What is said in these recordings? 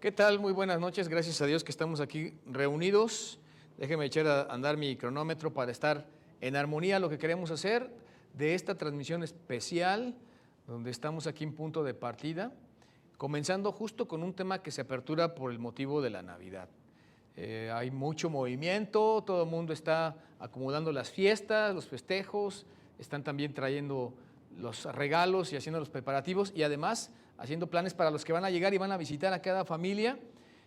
¿Qué tal? Muy buenas noches, gracias a Dios que estamos aquí reunidos. Déjeme echar a andar mi cronómetro para estar en armonía a lo que queremos hacer de esta transmisión especial, donde estamos aquí en punto de partida, comenzando justo con un tema que se apertura por el motivo de la Navidad. Hay mucho movimiento, todo el mundo está acomodando las fiestas, los festejos, están también trayendo los regalos y haciendo los preparativos y además haciendo planes para los que van a llegar y van a visitar a cada familia.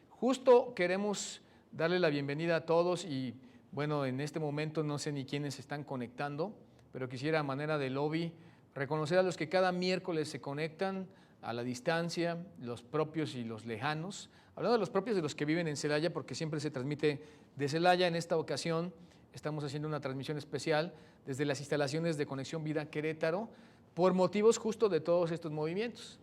Justo queremos darle la bienvenida a todos y bueno, en este momento no sé ni quiénes se están conectando, pero quisiera a manera de lobby reconocer a los que cada miércoles se conectan a la distancia, los propios y los lejanos. Hablando de los propios, de los que viven en Celaya, porque siempre se transmite de Celaya. En esta ocasión estamos haciendo una transmisión especial desde las instalaciones de Conexión Vida Querétaro, por motivos justo de todos estos movimientos.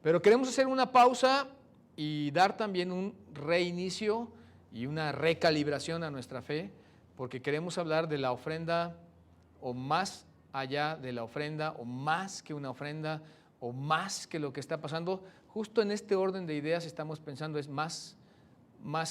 Pero queremos hacer una pausa y dar también un reinicio y una recalibración a nuestra fe, porque queremos hablar de la ofrenda, o más allá de la ofrenda, o más que una ofrenda, o más que lo que está pasando. Justo en este orden de ideas estamos pensando es más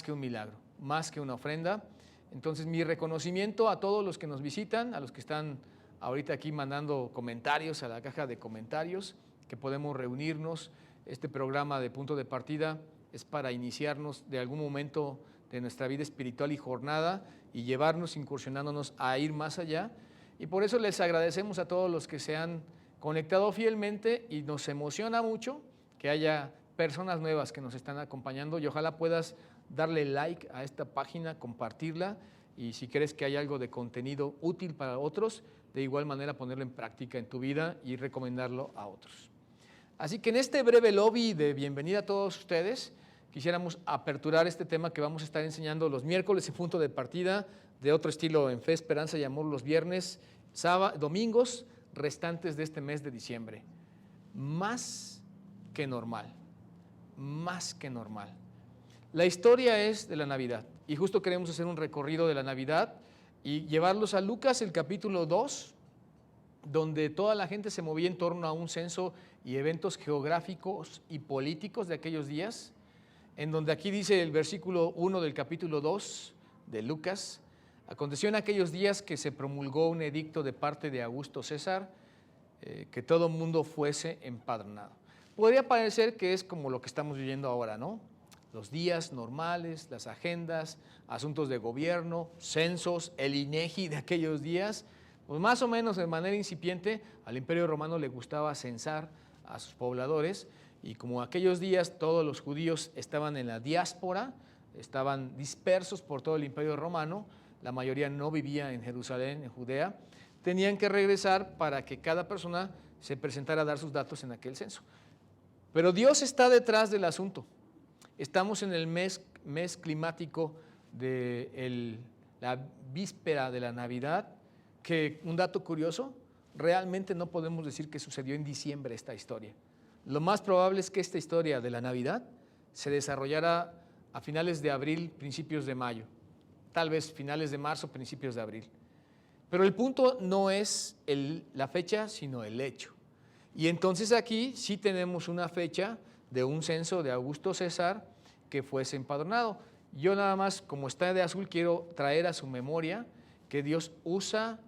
que un milagro, más que una ofrenda. Entonces mi reconocimiento a todos los que nos visitan, a los que están ahorita aquí mandando comentarios a la caja de comentarios, que podemos reunirnos. Este programa de Punto de Partida es para iniciarnos de algún momento de nuestra vida espiritual y jornada y llevarnos incursionándonos a ir más allá. Y por eso les agradecemos a todos los que se han conectado fielmente y nos emociona mucho que haya personas nuevas que nos están acompañando y ojalá puedas darle like a esta página, compartirla y si crees que hay algo de contenido útil para otros, de igual manera ponerlo en práctica en tu vida y recomendarlo a otros. Así que en este breve lobby de bienvenida a todos ustedes, quisiéramos aperturar este tema que vamos a estar enseñando los miércoles en punto de partida, de otro estilo en Fe, Esperanza y Amor los viernes, domingos restantes de este mes de diciembre. Más que normal, más que normal. La historia es de la Navidad y justo queremos hacer un recorrido de la Navidad y llevarlos a Lucas, el capítulo 2, donde toda la gente se movía en torno a un censo y eventos geográficos y políticos de aquellos días, en donde aquí dice el versículo 1 del capítulo 2 de Lucas: aconteció en aquellos días que se promulgó un edicto de parte de Augusto César, que todo mundo fuese empadronado. Podría parecer que es como lo que estamos viviendo ahora, ¿no? Los días normales, las agendas, asuntos de gobierno, censos, el INEGI de aquellos días, pues más o menos de manera incipiente al Imperio Romano le gustaba censar a sus pobladores y como aquellos días todos los judíos estaban en la diáspora, estaban dispersos por todo el Imperio Romano, la mayoría no vivía en Jerusalén, en Judea, tenían que regresar para que cada persona se presentara a dar sus datos en aquel censo. Pero Dios está detrás del asunto. Estamos en el mes climático de la víspera de la Navidad, que un dato curioso, realmente no podemos decir que sucedió en diciembre esta historia. Lo más probable es que esta historia de la Navidad se desarrollara a finales de abril, principios de mayo, tal vez finales de marzo, principios de abril. Pero el punto no es la fecha, sino el hecho. Y entonces aquí sí tenemos una fecha de un censo de Augusto César que fuese empadronado. Yo nada más, como está de azul, quiero traer a su memoria que Dios usa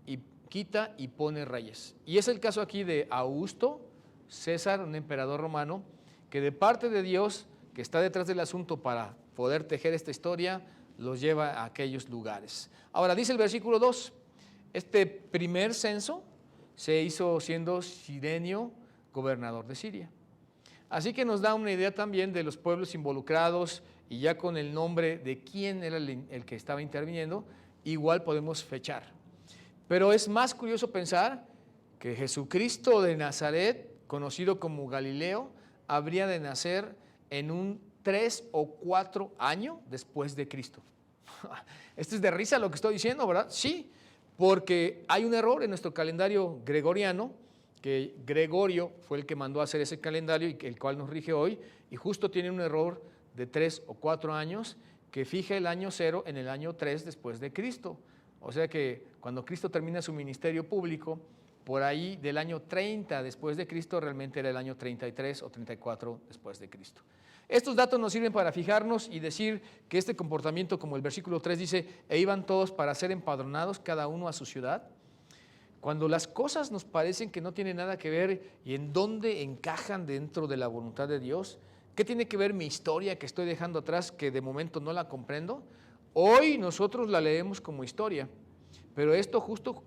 y quita y pone reyes. Y es el caso aquí de Augusto César, un emperador romano, que de parte de Dios, que está detrás del asunto para poder tejer esta historia, los lleva a aquellos lugares. Ahora dice el versículo 2, este primer censo se hizo siendo Cirenio gobernador de Siria. Así que nos da una idea también de los pueblos involucrados y ya con el nombre de quién era el que estaba interviniendo, igual podemos fechar. Pero es más curioso pensar que Jesucristo de Nazaret, conocido como Galileo, habría de nacer en un 3 o 4 años después de Cristo. Esto es de risa lo que estoy diciendo, ¿verdad? Sí, porque hay un error en nuestro calendario gregoriano, que Gregorio fue el que mandó a hacer ese calendario y el cual nos rige hoy, y justo tiene un error de 3 o 4 años que fija el año 0 en el año 3 después de Cristo. O sea que cuando Cristo termina su ministerio público, por ahí del año 30 después de Cristo, realmente era el año 33 o 34 después de Cristo. Estos datos nos sirven para fijarnos y decir que este comportamiento, como el versículo 3 dice, e iban todos para ser empadronados, cada uno a su ciudad. Cuando las cosas nos parecen que no tienen nada que ver y en dónde encajan dentro de la voluntad de Dios, ¿qué tiene que ver mi historia que estoy dejando atrás, que de momento no la comprendo? Hoy nosotros la leemos como historia, pero esto justo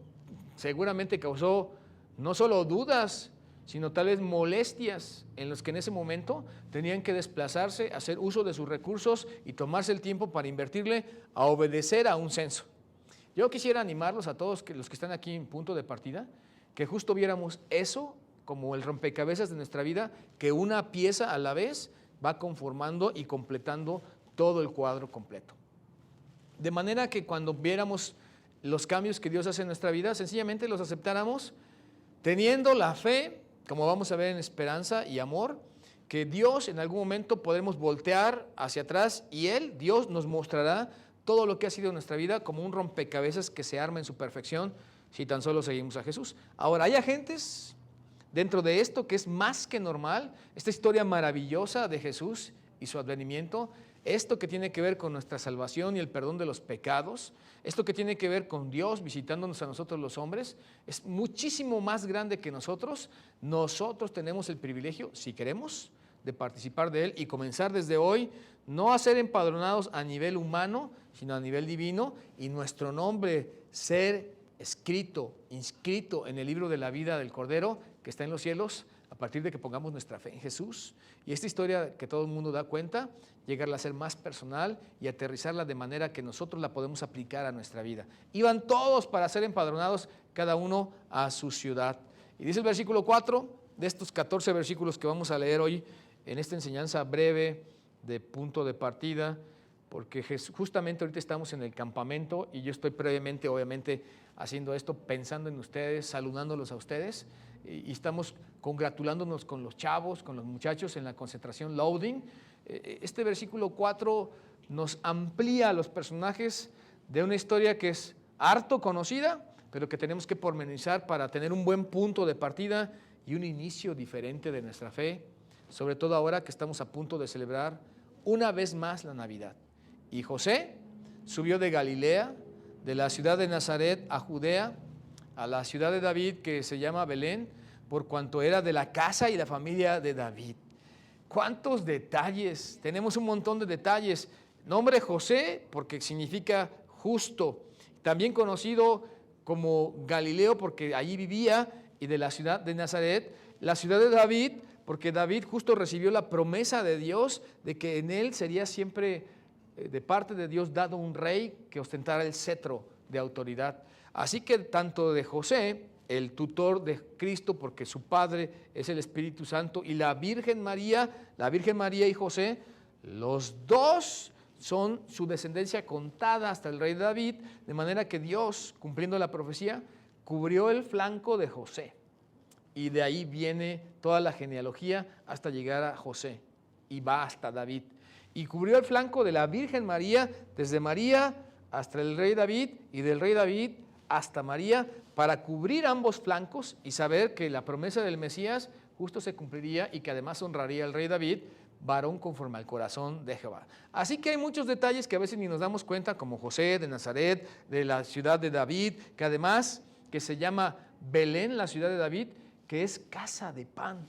seguramente causó no solo dudas, sino tal vez molestias en los que en ese momento tenían que desplazarse, hacer uso de sus recursos y tomarse el tiempo para invertirle a obedecer a un censo. Yo quisiera animarlos a todos los que están aquí en punto de partida, que justo viéramos eso como el rompecabezas de nuestra vida, que una pieza a la vez va conformando y completando todo el cuadro completo. De manera que cuando viéramos los cambios que Dios hace en nuestra vida, sencillamente los aceptáramos teniendo la fe, como vamos a ver en esperanza y amor, que Dios en algún momento podremos voltear hacia atrás y Dios nos mostrará todo lo que ha sido nuestra vida como un rompecabezas que se arma en su perfección si tan solo seguimos a Jesús. Ahora, hay agentes dentro de esto que es más que normal, esta historia maravillosa de Jesús y su advenimiento, esto que tiene que ver con nuestra salvación y el perdón de los pecados, esto que tiene que ver con Dios visitándonos a nosotros los hombres, es muchísimo más grande que nosotros. Nosotros tenemos el privilegio, si queremos, de participar de él y comenzar desde hoy, no a ser empadronados a nivel humano, sino a nivel divino, y nuestro nombre ser escrito, inscrito en el libro de la vida del Cordero que está en los cielos, a partir de que pongamos nuestra fe en Jesús. Y esta historia que todo el mundo da cuenta, llegarla a ser más personal y aterrizarla de manera que nosotros la podemos aplicar a nuestra vida. Iban todos para ser empadronados, cada uno a su ciudad. Y dice el versículo 4 de estos 14 versículos que vamos a leer hoy en esta enseñanza breve de punto de partida, porque justamente ahorita estamos en el campamento y yo estoy previamente, obviamente, haciendo esto pensando en ustedes, saludándolos a ustedes, y estamos congratulándonos con los chavos, con los muchachos en la concentración Loading. Este versículo 4 nos amplía los personajes de una historia que es harto conocida, pero que tenemos que pormenorizar para tener un buen punto de partida y un inicio diferente de nuestra fe, sobre todo ahora que estamos a punto de celebrar una vez más la Navidad. Y José subió de Galilea, de la ciudad de Nazaret a Judea, a la ciudad de David que se llama Belén, por cuanto era de la casa y la familia de David. ¿Cuántos detalles? Tenemos un montón de detalles. Nombre José, porque significa justo, también conocido como Galileo, porque allí vivía, y de la ciudad de Nazaret, la ciudad de David, porque David justo recibió la promesa de Dios de que en él sería siempre de parte de Dios dado un rey que ostentara el cetro de autoridad. Así que tanto de José, el tutor de Cristo, porque su padre es el Espíritu Santo, y la Virgen María y José, los dos son su descendencia contada hasta el rey David, de manera que Dios, cumpliendo la profecía, cubrió el flanco de José. Y de ahí viene toda la genealogía hasta llegar a José y va hasta David. Y cubrió el flanco de la Virgen María, desde María hasta el rey David y del rey David hasta María, para cubrir ambos flancos y saber que la promesa del Mesías justo se cumpliría y que además honraría al rey David, varón conforme al corazón de Jehová. Así que hay muchos detalles que a veces ni nos damos cuenta, como José de Nazaret, de la ciudad de David, que además que se llama Belén, la ciudad de David, que es casa de pan,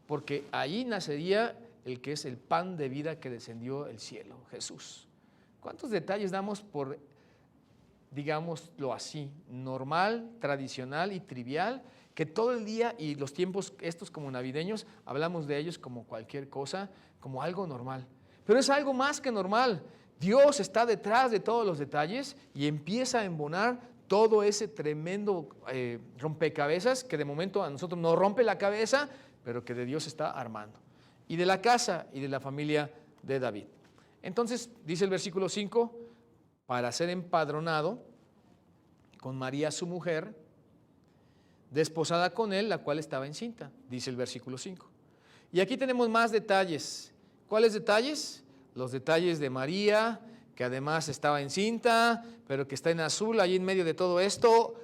porque ahí nacería el que es el pan de vida que descendió del cielo, Jesús. ¿Cuántos detalles damos por, digámoslo así, normal, tradicional y trivial, que todo el día y los tiempos estos como navideños hablamos de ellos como cualquier cosa, como algo normal? Pero es algo más que normal. Dios está detrás de todos los detalles y empieza a embonar todo ese tremendo rompecabezas que de momento a nosotros nos rompe la cabeza, pero que de Dios está armando. Y de la casa y de la familia de David. Entonces, dice el versículo 5, para ser empadronado con María su mujer, desposada con él, la cual estaba encinta, dice el versículo 5. Y aquí tenemos más detalles. ¿Cuáles detalles? Los detalles de María, que además estaba encinta, pero que está en azul, ahí en medio de todo esto,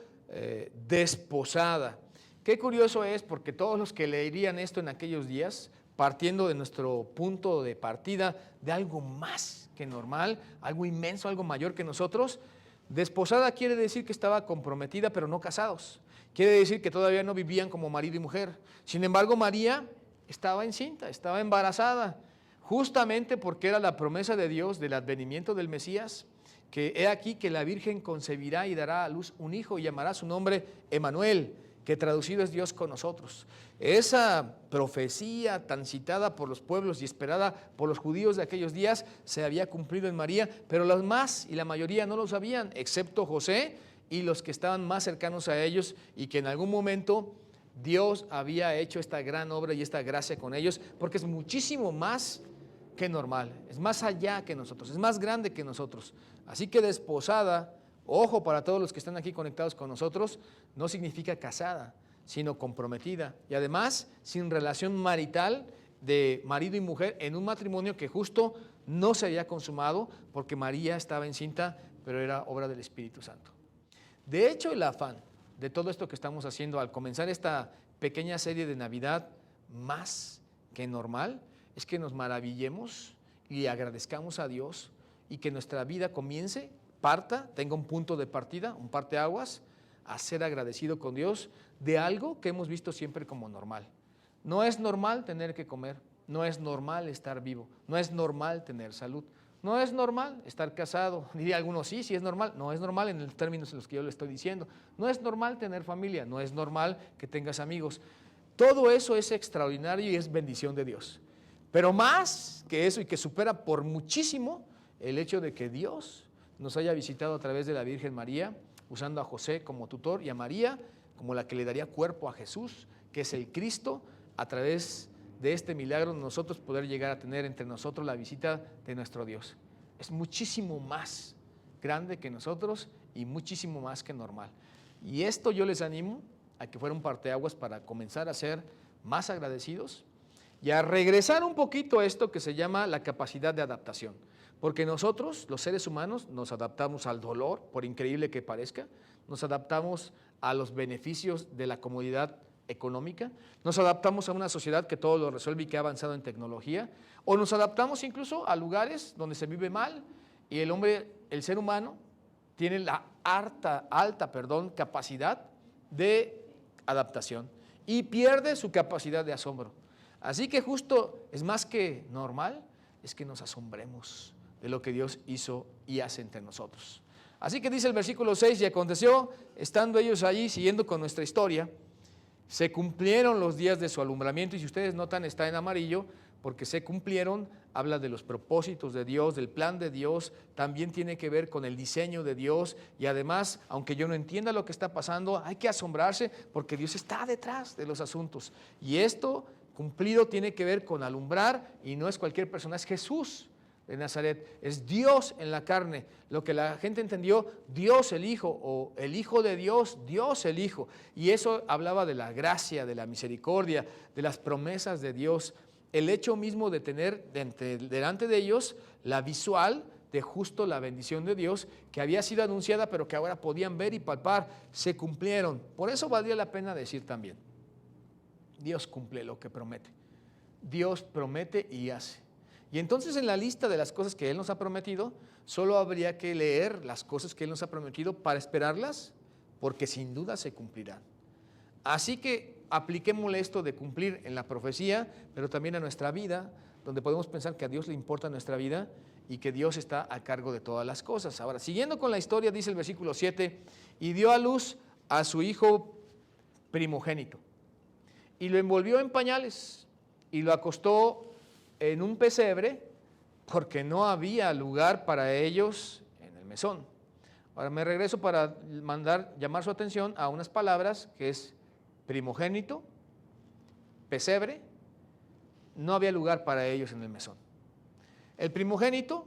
desposada. Qué curioso es, porque todos los que leerían esto en aquellos días, partiendo de nuestro punto de partida de algo más que normal, algo inmenso, algo mayor que nosotros, desposada quiere decir que estaba comprometida pero no casados. Quiere decir que todavía no vivían como marido y mujer. Sin embargo, María estaba encinta, estaba embarazada, justamente porque era la promesa de Dios del advenimiento del Mesías, que he aquí que la Virgen concebirá y dará a luz un hijo y llamará su nombre Emmanuel, que traducido es Dios con nosotros. Esa profecía tan citada por los pueblos y esperada por los judíos de aquellos días se había cumplido en María, pero los más y la mayoría no lo sabían, excepto José y los que estaban más cercanos a ellos y que en algún momento Dios había hecho esta gran obra y esta gracia con ellos, porque es muchísimo más que normal, es más allá que nosotros, es más grande que nosotros. Así que desposada, ojo para todos los que están aquí conectados con nosotros, no significa casada, sino comprometida y además sin relación marital de marido y mujer en un matrimonio que justo no se había consumado porque María estaba encinta, pero era obra del Espíritu Santo. De hecho, el afán de todo esto que estamos haciendo al comenzar esta pequeña serie de Navidad más que normal es que nos maravillemos y agradezcamos a Dios y que nuestra vida comience, tenga un punto de partida, un parteaguas, a ser agradecido con Dios de algo que hemos visto siempre como normal. No es normal tener que comer, no es normal estar vivo, no es normal tener salud, no es normal estar casado. Diría algunos, sí es normal. No es normal en los términos en los que yo le estoy diciendo. No es normal tener familia, no es normal que tengas amigos. Todo eso es extraordinario y es bendición de Dios. Pero más que eso y que supera por muchísimo el hecho de que Dios nos haya visitado a través de la Virgen María, usando a José como tutor y a María como la que le daría cuerpo a Jesús, que es el Cristo, a través de este milagro nosotros poder llegar a tener entre nosotros la visita de nuestro Dios. Es muchísimo más grande que nosotros y muchísimo más que normal. Y esto yo les animo a que fuera un parteaguas para comenzar a ser más agradecidos y a regresar un poquito a esto que se llama la capacidad de adaptación. Porque nosotros, los seres humanos, nos adaptamos al dolor, por increíble que parezca, nos adaptamos a los beneficios de la comodidad económica, nos adaptamos a una sociedad que todo lo resuelve y que ha avanzado en tecnología, o nos adaptamos incluso a lugares donde se vive mal y el ser humano tiene la alta capacidad de adaptación y pierde su capacidad de asombro. Así que justo es más que normal, es que nos asombremos de lo que Dios hizo y hace entre nosotros. Así que dice el versículo 6, y aconteció, estando ellos allí, siguiendo con nuestra historia, se cumplieron los días de su alumbramiento, y si ustedes notan está en amarillo, porque se cumplieron, habla de los propósitos de Dios, del plan de Dios, también tiene que ver con el diseño de Dios, y además, aunque yo no entienda lo que está pasando, hay que asombrarse, porque Dios está detrás de los asuntos, y esto cumplido tiene que ver con alumbrar, y no es cualquier persona, es Jesús de Nazaret, es Dios en la carne, lo que la gente entendió, Dios el Hijo, o el Hijo de Dios, Dios el Hijo, y eso hablaba de la gracia, de la misericordia, de las promesas de Dios, el hecho mismo de tener delante de ellos la visual de justo la bendición de Dios, que había sido anunciada, pero que ahora podían ver y palpar, se cumplieron. Por eso valdría la pena decir también, Dios cumple lo que promete, Dios promete y hace. Y entonces en la lista de las cosas que Él nos ha prometido, solo habría que leer las cosas que Él nos ha prometido para esperarlas, porque sin duda se cumplirán. Así que apliquémosle esto de cumplir en la profecía, pero también a nuestra vida, donde podemos pensar que a Dios le importa nuestra vida y que Dios está a cargo de todas las cosas. Ahora, siguiendo con la historia, dice el versículo 7, y dio a luz a su hijo primogénito, y lo envolvió en pañales, y lo acostó en un pesebre, porque no había lugar para ellos en el mesón. Ahora me regreso para llamar su atención a unas palabras que es primogénito, pesebre, no había lugar para ellos en el mesón. El primogénito,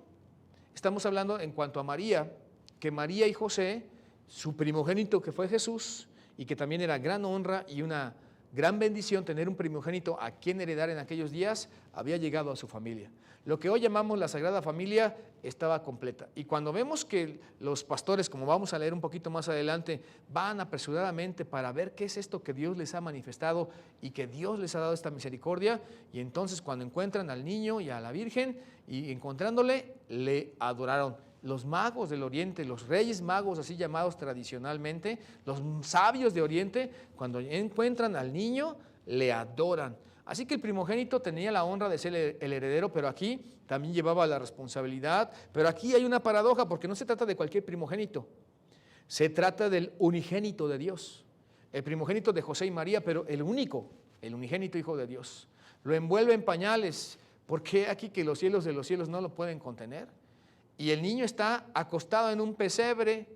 estamos hablando en cuanto a María, que María y José, su primogénito que fue Jesús, y que también era gran honra y una gran bendición tener un primogénito a quien heredar en aquellos días, había llegado a su familia. Lo que hoy llamamos la Sagrada Familia estaba completa. Y cuando vemos que los pastores, como vamos a leer un poquito más adelante, van apresuradamente para ver qué es esto que Dios les ha manifestado y que Dios les ha dado esta misericordia, y entonces cuando encuentran al niño y a la Virgen, y encontrándole, le adoraron. Los magos del Oriente, los reyes magos así llamados tradicionalmente, los sabios de Oriente, cuando encuentran al niño, le adoran. Así que el primogénito tenía la honra de ser el heredero, pero aquí también llevaba la responsabilidad. Pero aquí hay una paradoja, porque no se trata de cualquier primogénito, se trata del unigénito de Dios, el primogénito de José y María, pero el único, el unigénito Hijo de Dios. Lo envuelve en pañales, porque aquí que los cielos de los cielos no lo pueden contener. Y el niño está acostado en un pesebre,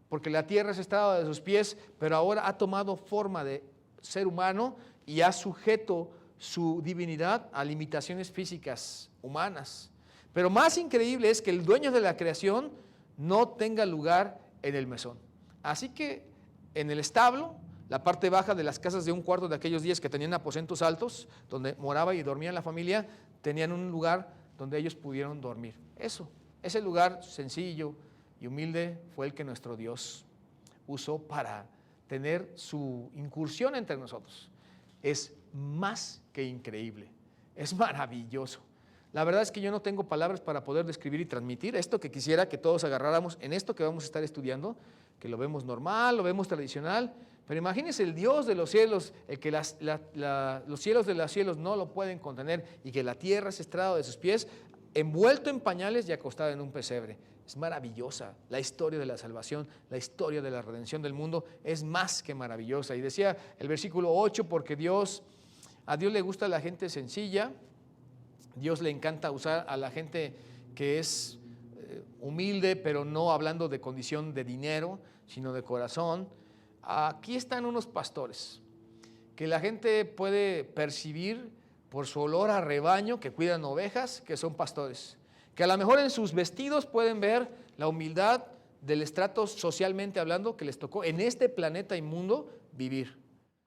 porque la tierra se estaba de sus pies, pero ahora ha tomado forma de ser humano y ha sujeto su divinidad a limitaciones físicas humanas. Pero más increíble es que el dueño de la creación no tenga lugar en el mesón. Así que en el establo, la parte baja de las casas de un cuarto de aquellos días que tenían aposentos altos, donde moraba y dormía la familia, tenían un lugar donde ellos pudieron dormir. Ese lugar sencillo y humilde fue el que nuestro Dios usó para tener su incursión entre nosotros. Es más que increíble, es maravilloso. La verdad es que yo no tengo palabras para poder describir y transmitir esto que quisiera que todos agarráramos en esto que vamos a estar estudiando, que lo vemos normal, lo vemos tradicional, pero imagínense el Dios de los cielos, el que los cielos de los cielos no lo pueden contener y que la tierra es estrado de sus pies, envuelto en pañales y acostado en un pesebre. Es maravillosa la historia de la salvación, la historia de la redención del mundo es más que maravillosa. Y decía el versículo 8, porque a Dios le gusta la gente sencilla, Dios le encanta usar a la gente que es humilde, pero no hablando de condición de dinero, sino de corazón. Aquí están unos pastores que la gente puede percibir por su olor a rebaño, que cuidan ovejas, que son pastores, que a lo mejor en sus vestidos pueden ver la humildad del estrato socialmente hablando que les tocó en este planeta inmundo vivir.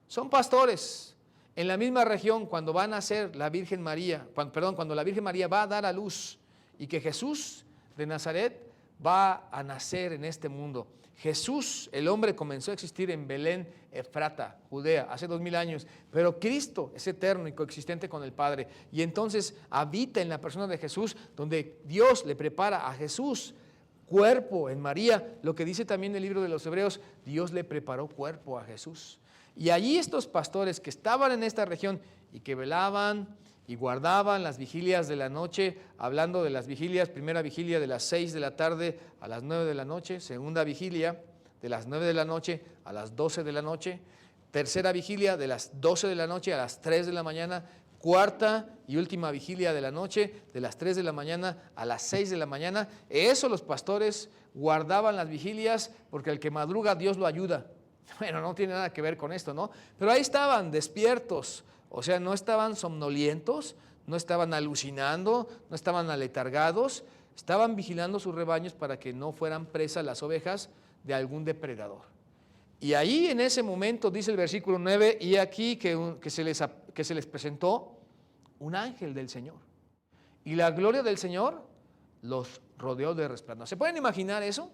Son pastores. En la misma región, cuando va a nacer la Virgen María, cuando la Virgen María va a dar a luz y que Jesús de Nazaret va a nacer en este mundo. Jesús, el hombre, comenzó a existir en Belén, Efrata, Judea, hace 2000 años, pero Cristo es eterno y coexistente con el Padre, y entonces habita en la persona de Jesús, donde Dios le prepara a Jesús cuerpo en María, lo que dice también el libro de los Hebreos, Dios le preparó cuerpo a Jesús. Y allí estos pastores que estaban en esta región y que velaban y guardaban las vigilias de la noche, hablando de las vigilias, primera vigilia de las 6 de la tarde a las 9 de la noche, segunda vigilia de las 9 de la noche a las 12 de la noche, tercera vigilia de las 12 de la noche a las 3 de la mañana, cuarta y última vigilia de la noche de las 3 de la mañana a las 6 de la mañana. Eso los pastores guardaban las vigilias porque el que madruga Dios lo ayuda. Bueno, no tiene nada que ver con esto, ¿no? Pero ahí estaban despiertos, o sea, no estaban somnolientos, no estaban alucinando, no estaban aletargados, estaban vigilando sus rebaños para que no fueran presas las ovejas de algún depredador. Y ahí en ese momento, dice el versículo 9, y aquí que se les presentó un ángel del Señor. Y la gloria del Señor los rodeó de resplandor. ¿Se pueden imaginar eso?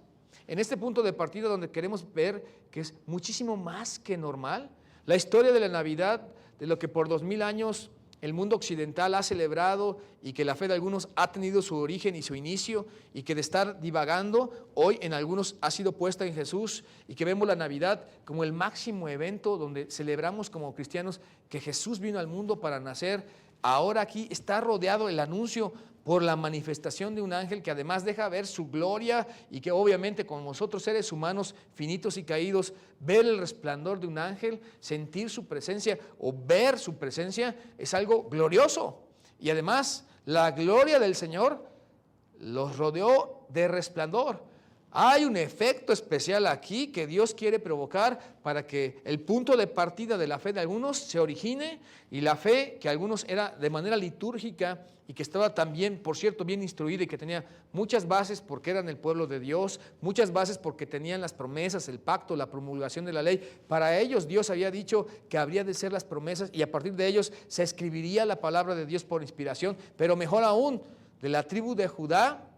En este punto de partida donde queremos ver que es muchísimo más que normal, la historia de la Navidad, de lo que por 2000 años el mundo occidental ha celebrado y que la fe de algunos ha tenido su origen y su inicio y que de estar divagando, hoy en algunos ha sido puesta en Jesús y que vemos la Navidad como el máximo evento donde celebramos como cristianos que Jesús vino al mundo para nacer. Ahora aquí está rodeado el anuncio por la manifestación de un ángel que además deja ver su gloria y que obviamente como nosotros seres humanos finitos y caídos, ver el resplandor de un ángel, sentir su presencia o ver su presencia es algo glorioso. Y además la gloria del Señor los rodeó de resplandor. Hay un efecto especial aquí que Dios quiere provocar para que el punto de partida de la fe de algunos se origine, y la fe que algunos era de manera litúrgica y que estaba también, por cierto, bien instruida y que tenía muchas bases porque eran el pueblo de Dios, muchas bases porque tenían las promesas, el pacto, la promulgación de la ley. Para ellos Dios había dicho que habría de ser las promesas y a partir de ellos se escribiría la palabra de Dios por inspiración, pero mejor aún, de la tribu de Judá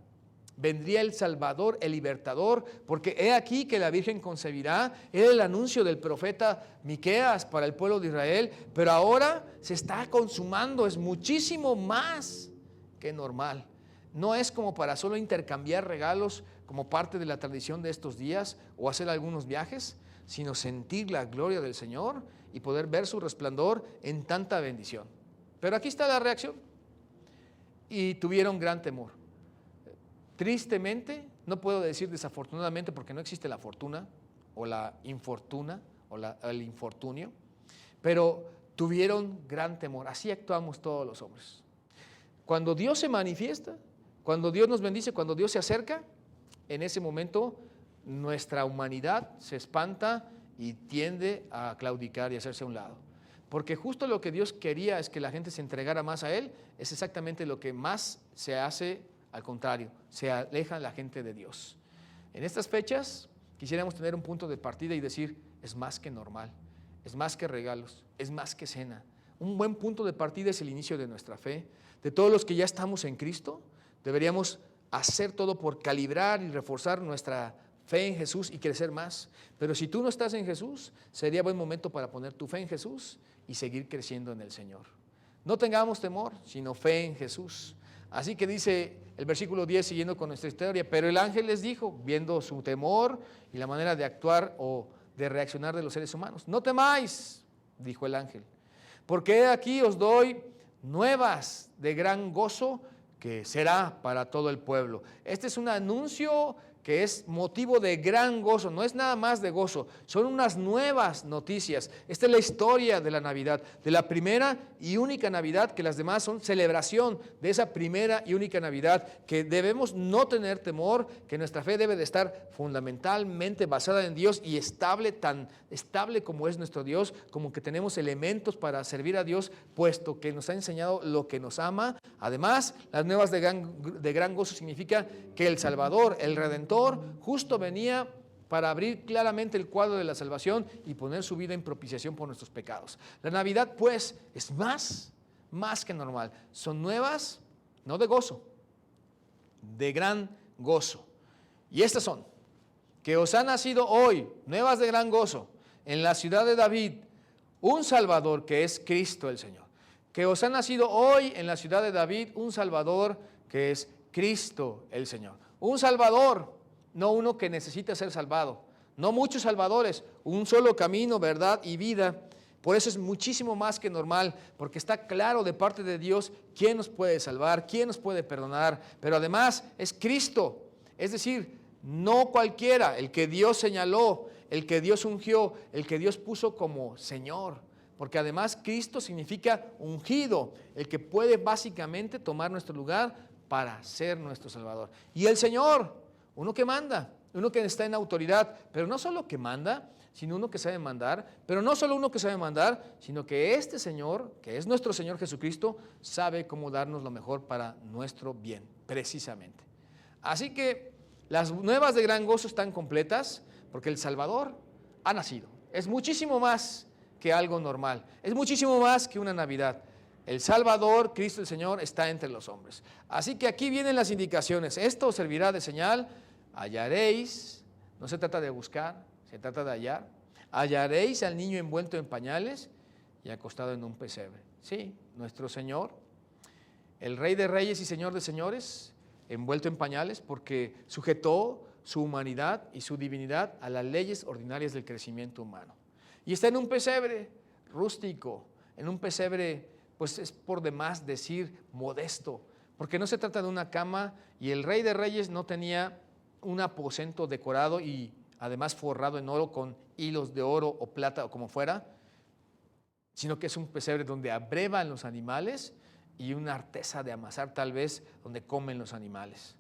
vendría el Salvador, el libertador, porque he aquí que la Virgen concebirá. Era el anuncio del profeta Miqueas para el pueblo de Israel, pero ahora se está consumando, es muchísimo más que normal. No es como para solo intercambiar regalos como parte de la tradición de estos días o hacer algunos viajes, sino sentir la gloria del Señor y poder ver su resplandor en tanta bendición. Pero aquí está la reacción. Y tuvieron gran temor. Tristemente, no puedo decir desafortunadamente porque no existe la fortuna o la infortuna o el infortunio, pero tuvieron gran temor. Así actuamos todos los hombres. Cuando Dios se manifiesta, cuando Dios nos bendice, cuando Dios se acerca, en ese momento nuestra humanidad se espanta y tiende a claudicar y a hacerse a un lado. Porque justo lo que Dios quería es que la gente se entregara más a Él, es exactamente lo que más se hace. Al contrario, se aleja la gente de Dios. En estas fechas quisiéramos tener un punto de partida y decir, es más que normal, es más que regalos, es más que cena. Un buen punto de partida es el inicio de nuestra fe. De todos los que ya estamos en Cristo, deberíamos hacer todo por calibrar y reforzar nuestra fe en Jesús y crecer más. Pero si tú no estás en Jesús, sería buen momento para poner tu fe en Jesús y seguir creciendo en el Señor. No tengamos temor, sino fe en Jesús. Así que dice el versículo 10, siguiendo con nuestra historia, pero el ángel les dijo, viendo su temor y la manera de actuar o de reaccionar de los seres humanos, no temáis, dijo el ángel, porque he aquí os doy nuevas de gran gozo que será para todo el pueblo. Este es un anuncio que es motivo de gran gozo, no es nada más de gozo, son unas nuevas noticias. Esta es la historia de la Navidad, de la primera y única Navidad, que las demás son celebración de esa primera y única Navidad, que debemos no tener temor, que nuestra fe debe de estar fundamentalmente basada en Dios y estable, tan estable como es nuestro Dios, como que tenemos elementos para servir a Dios, puesto que nos ha enseñado lo que nos ama. Además, las nuevas de gran gozo significa que el Salvador, el Redentor, justo venía para abrir claramente el cuadro de la salvación y poner su vida en propiciación por nuestros pecados. La Navidad, pues, es más que normal. Son nuevas, no de gozo, de gran gozo. Y estas son, que os ha nacido hoy, nuevas de gran gozo, en la ciudad de David, un Salvador que es Cristo el Señor. Que os ha nacido hoy en la ciudad de David un Salvador que es Cristo el Señor. Un Salvador, no uno que necesita ser salvado, no muchos salvadores, un solo camino, verdad y vida. Por eso es muchísimo más que normal, porque está claro de parte de Dios quién nos puede salvar, quién nos puede perdonar, pero además es Cristo, es decir, no cualquiera, el que Dios señaló, el que Dios ungió, el que Dios puso como Señor, porque además Cristo significa ungido, el que puede básicamente tomar nuestro lugar para ser nuestro Salvador. Y el Señor, uno que manda, uno que está en autoridad, pero no solo que manda, sino uno que sabe mandar, pero no solo uno que sabe mandar, sino que este Señor, que es nuestro Señor Jesucristo, sabe cómo darnos lo mejor para nuestro bien, precisamente. Así que las nuevas de gran gozo están completas, porque el Salvador ha nacido. Es muchísimo más que algo normal, es muchísimo más que una Navidad. El Salvador, Cristo el Señor, está entre los hombres. Así que aquí vienen las indicaciones. Esto os servirá de señal. Hallaréis, no se trata de buscar, se trata de hallar. Hallaréis al niño envuelto en pañales y acostado en un pesebre. Sí, nuestro Señor, el Rey de Reyes y Señor de Señores, envuelto en pañales porque sujetó su humanidad y su divinidad a las leyes ordinarias del crecimiento humano. Y está en un pesebre rústico, en un pesebre, pues es por demás decir modesto, porque no se trata de una cama y el Rey de Reyes no tenía un aposento decorado y además forrado en oro con hilos de oro o plata o como fuera, sino que es un pesebre donde abrevan los animales y una artesa de amasar tal vez donde comen los animales.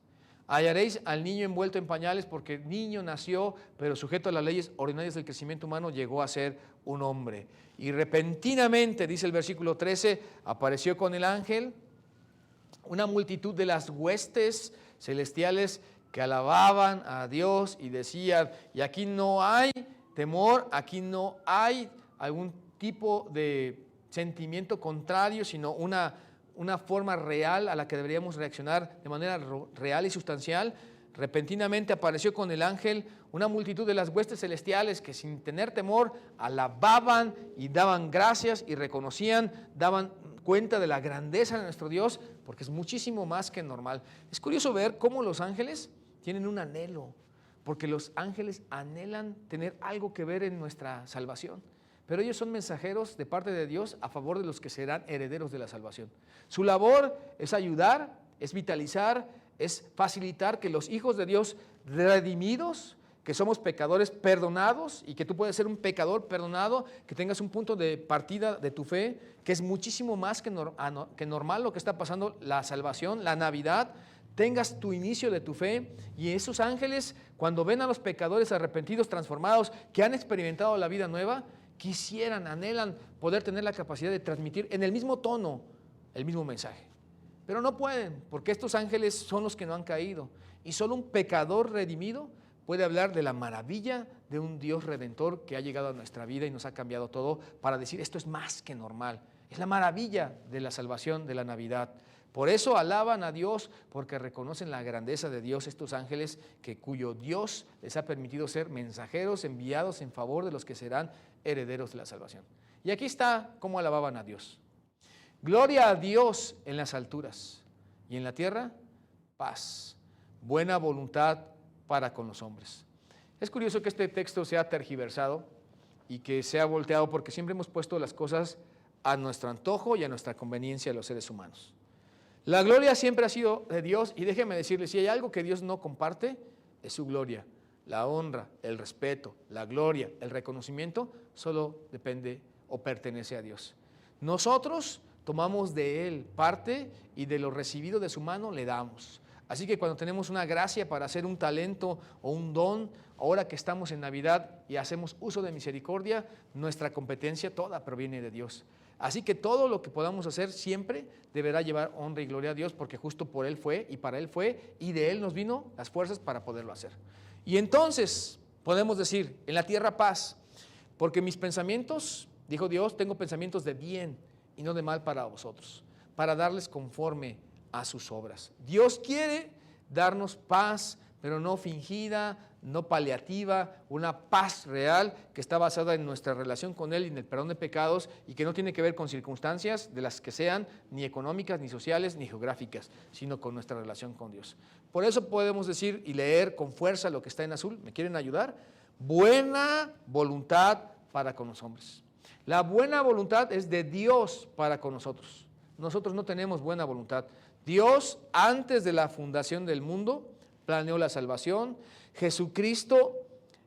Hallaréis al niño envuelto en pañales, porque niño nació, pero sujeto a las leyes ordinarias del crecimiento humano, llegó a ser un hombre. Y repentinamente, dice el versículo 13, apareció con el ángel una multitud de las huestes celestiales que alababan a Dios y decían, y aquí no hay temor, aquí no hay algún tipo de sentimiento contrario, sino una forma real a la que deberíamos reaccionar de manera real y sustancial. Repentinamente apareció con el ángel una multitud de las huestes celestiales que sin tener temor alababan y daban gracias y reconocían, daban cuenta de la grandeza de nuestro Dios, porque es muchísimo más que normal. Es curioso ver cómo los ángeles tienen un anhelo, porque los ángeles anhelan tener algo que ver en nuestra salvación. Pero ellos son mensajeros de parte de Dios a favor de los que serán herederos de la salvación. Su labor es ayudar, es vitalizar, es facilitar que los hijos de Dios redimidos, que somos pecadores perdonados y que tú puedes ser un pecador perdonado, que tengas un punto de partida de tu fe, que es muchísimo más que normal lo que está pasando, la salvación, la Navidad, tengas tu inicio de tu fe y esos ángeles cuando ven a los pecadores arrepentidos, transformados, que han experimentado la vida nueva, quisieran, anhelan poder tener la capacidad de transmitir en el mismo tono el mismo mensaje. Pero no pueden, porque estos ángeles son los que no han caído. Y solo un pecador redimido puede hablar de la maravilla de un Dios redentor que ha llegado a nuestra vida y nos ha cambiado todo para decir esto es más que normal. Es la maravilla de la salvación de la Navidad. Por eso alaban a Dios, porque reconocen la grandeza de Dios estos ángeles cuyo Dios les ha permitido ser mensajeros enviados en favor de los que serán herederos de la salvación. Y aquí está cómo alababan a Dios. Gloria a Dios en las alturas y en la tierra, paz, buena voluntad para con los hombres. Es curioso que este texto sea tergiversado y que sea volteado porque siempre hemos puesto las cosas a nuestro antojo y a nuestra conveniencia de los seres humanos. La gloria siempre ha sido de Dios y déjeme decirles, si hay algo que Dios no comparte, es su gloria. La honra, el respeto, la gloria, el reconocimiento, solo depende o pertenece a Dios. Nosotros tomamos de Él parte y de lo recibido de su mano le damos. Así que cuando tenemos una gracia para hacer un talento o un don, ahora que estamos en Navidad y hacemos uso de misericordia, nuestra competencia toda proviene de Dios. Así que todo lo que podamos hacer siempre deberá llevar honra y gloria a Dios, porque justo por Él fue y para Él fue y de Él nos vino las fuerzas para poderlo hacer. Y entonces podemos decir, en la tierra paz, porque mis pensamientos, dijo Dios, tengo pensamientos de bien y no de mal para vosotros, para darles conforme a sus obras. Dios quiere darnos paz, pero no fingida, no paliativa, una paz real que está basada en nuestra relación con Él y en el perdón de pecados y que no tiene que ver con circunstancias de las que sean ni económicas, ni sociales, ni geográficas, sino con nuestra relación con Dios. Por eso podemos decir y leer con fuerza lo que está en azul. ¿Me quieren ayudar? Buena voluntad para con los hombres. La buena voluntad es de Dios para con nosotros. Nosotros no tenemos buena voluntad. Dios, antes de la fundación del mundo, planeó la salvación. Jesucristo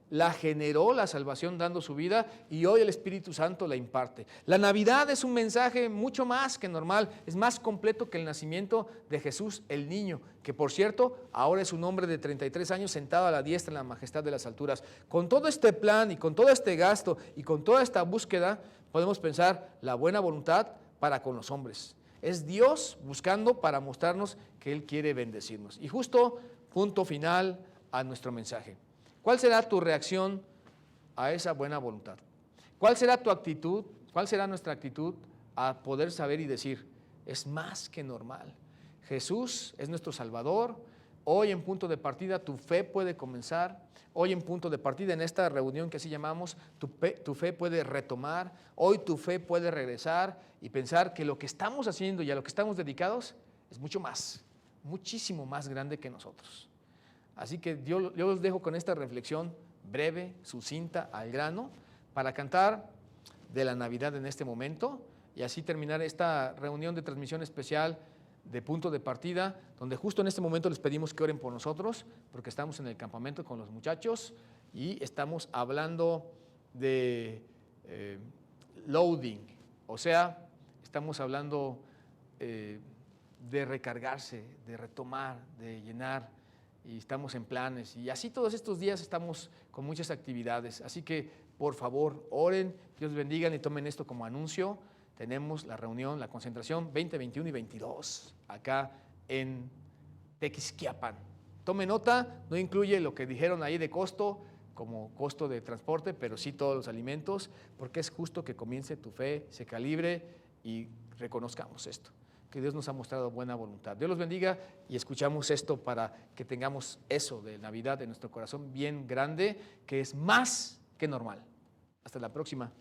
la generó, la salvación, dando su vida, y hoy el Espíritu Santo la imparte. La Navidad es un mensaje mucho más que normal, es más completo que el nacimiento de Jesús el niño, que por cierto, ahora es un hombre de 33 años sentado a la diestra en la majestad de las alturas. Con todo este plan y con todo este gasto y con toda esta búsqueda, podemos pensar la buena voluntad para con los hombres. Es Dios buscando para mostrarnos que Él quiere bendecirnos. Y justo, punto final a nuestro mensaje. ¿Cuál será tu reacción a esa buena voluntad? ¿Cuál será tu actitud? ¿Cuál será nuestra actitud a poder saber y decir, es más que normal? Jesús es nuestro Salvador. Hoy en punto de partida tu fe puede comenzar. Hoy en punto de partida en esta reunión que así llamamos, tu fe puede retomar. Hoy tu fe puede regresar y pensar que lo que estamos haciendo y a lo que estamos dedicados es mucho más, muchísimo más grande que nosotros. Así que yo los dejo con esta reflexión breve, sucinta, al grano, para cantar de la Navidad en este momento y así terminar esta reunión de transmisión especial de punto de partida, donde justo en este momento les pedimos que oren por nosotros, porque estamos en el campamento con los muchachos y estamos hablando de loading, o sea, estamos hablando de recargarse, de retomar, de llenar y estamos en planes. Y así todos estos días estamos con muchas actividades. Así que, por favor, oren, Dios bendiga y tomen esto como anuncio. Tenemos la reunión, la concentración 20, 21 y 22 acá en Tequisquiapan. Tome nota, no incluye lo que dijeron ahí de costo, como costo de transporte, pero sí todos los alimentos, porque es justo que comience tu fe, se calibre y reconozcamos esto, que Dios nos ha mostrado buena voluntad. Dios los bendiga y escuchamos esto para que tengamos eso de Navidad en nuestro corazón bien grande, que es más que normal. Hasta la próxima.